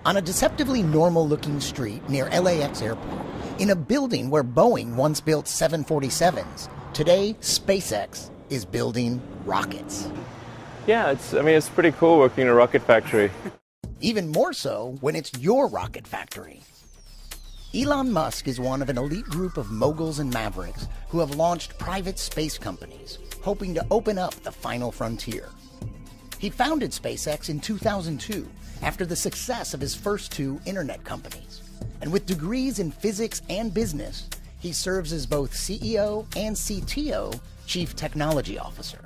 On a deceptively normal-looking street near LAX airport, in a building where Boeing once built 747s, today SpaceX is building rockets. Yeah, it's pretty cool working in a rocket factory. Even more so when it's your rocket factory. Elon Musk is one of an elite group of moguls and mavericks who have launched private space companies, hoping to open up the final frontier. He founded SpaceX in 2002 after the success of his first two internet companies. And with degrees in physics and business, he serves as both CEO and CTO, Chief Technology Officer.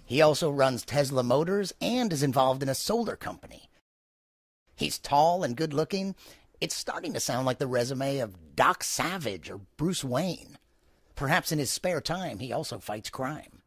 He also runs Tesla Motors and is involved in a solar company. He's tall and good-looking. It's starting to sound like the resume of Doc Savage or Bruce Wayne. Perhaps in his spare time, he also fights crime.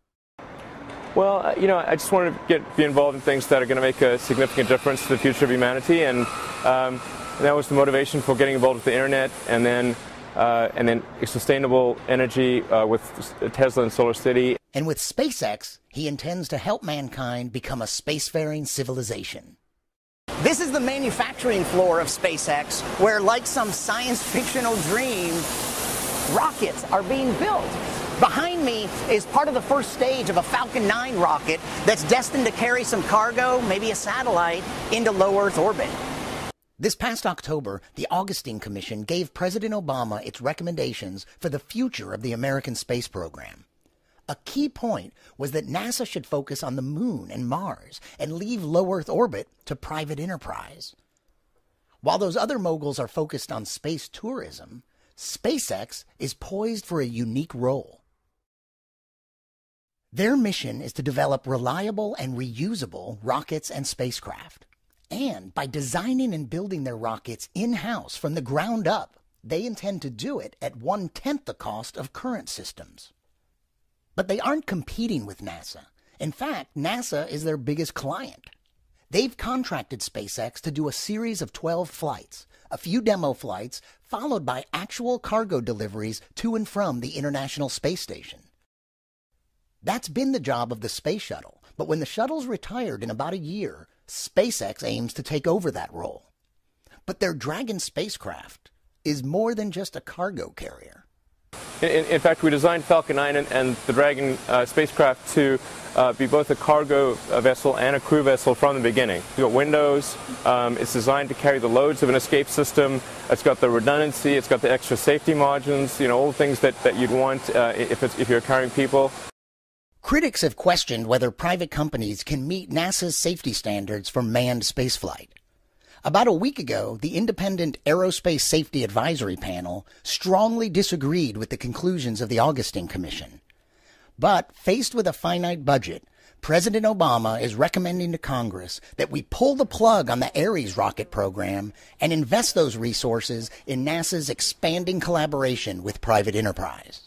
Well, I just want to be involved in things that are going to make a significant difference to the future of humanity, and that was the motivation for getting involved with the internet, and then sustainable energy with Tesla and Solar City. And with SpaceX, he intends to help mankind become a spacefaring civilization. This is the manufacturing floor of SpaceX, where, like some science fictional dream, rockets are being built. Behind me is part of the first stage of a Falcon 9 rocket that's destined to carry some cargo, maybe a satellite, into low Earth orbit. This past October, the Augustine Commission gave President Obama its recommendations for the future of the American space program. A key point was that NASA should focus on the Moon and Mars and leave low Earth orbit to private enterprise. While those other moguls are focused on space tourism, SpaceX is poised for a unique role. Their mission is to develop reliable and reusable rockets and spacecraft. And by designing and building their rockets in-house from the ground up, they intend to do it at 1/10 the cost of current systems. But they aren't competing with NASA. In fact, NASA is their biggest client. They've contracted SpaceX to do a series of 12 flights, a few demo flights, followed by actual cargo deliveries to and from the International Space Station. That's been the job of the space shuttle, but when the shuttle's retired in about a year, SpaceX aims to take over that role. But their Dragon spacecraft is more than just a cargo carrier. In fact, we designed Falcon 9 and the Dragon spacecraft to be both a cargo vessel and a crew vessel from the beginning. It's got windows, it's designed to carry the loads of an escape system, it's got the redundancy, it's got the extra safety margins, all the things that you'd want if you're carrying people. Critics have questioned whether private companies can meet NASA's safety standards for manned spaceflight. About a week ago, the independent Aerospace Safety Advisory Panel strongly disagreed with the conclusions of the Augustine Commission. But faced with a finite budget, President Obama is recommending to Congress that we pull the plug on the Ares rocket program and invest those resources in NASA's expanding collaboration with private enterprise.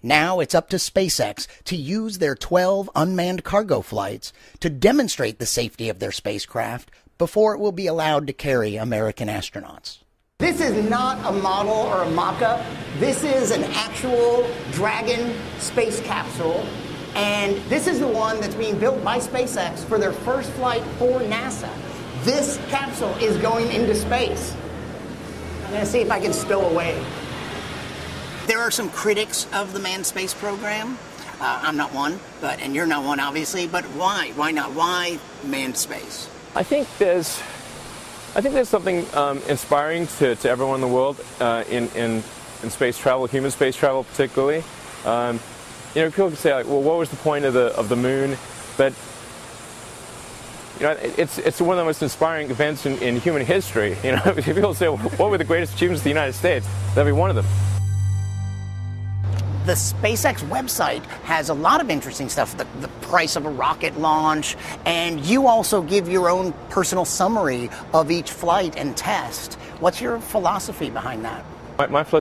Now it's up to SpaceX to use their 12 unmanned cargo flights to demonstrate the safety of their spacecraft before it will be allowed to carry American astronauts. This is not a model or a mock-up. This is an actual Dragon space capsule, and this is the one that's being built by SpaceX for their first flight for NASA. This capsule is going into space. I'm going to see if I can stow away. There are some critics of the manned space program. I'm not one, and you're not one, obviously. But why? Why not? Why manned space? I think there's something inspiring to everyone in the world in space travel, human space travel particularly. People can say like, well, what was the point of the moon? But it's one of the most inspiring events in human history. If people say, well, what were the greatest achievements of the United States? That'd be one of them. The SpaceX website has a lot of interesting stuff, the price of a rocket launch, and you also give your own personal summary of each flight and test. What's your philosophy behind that? My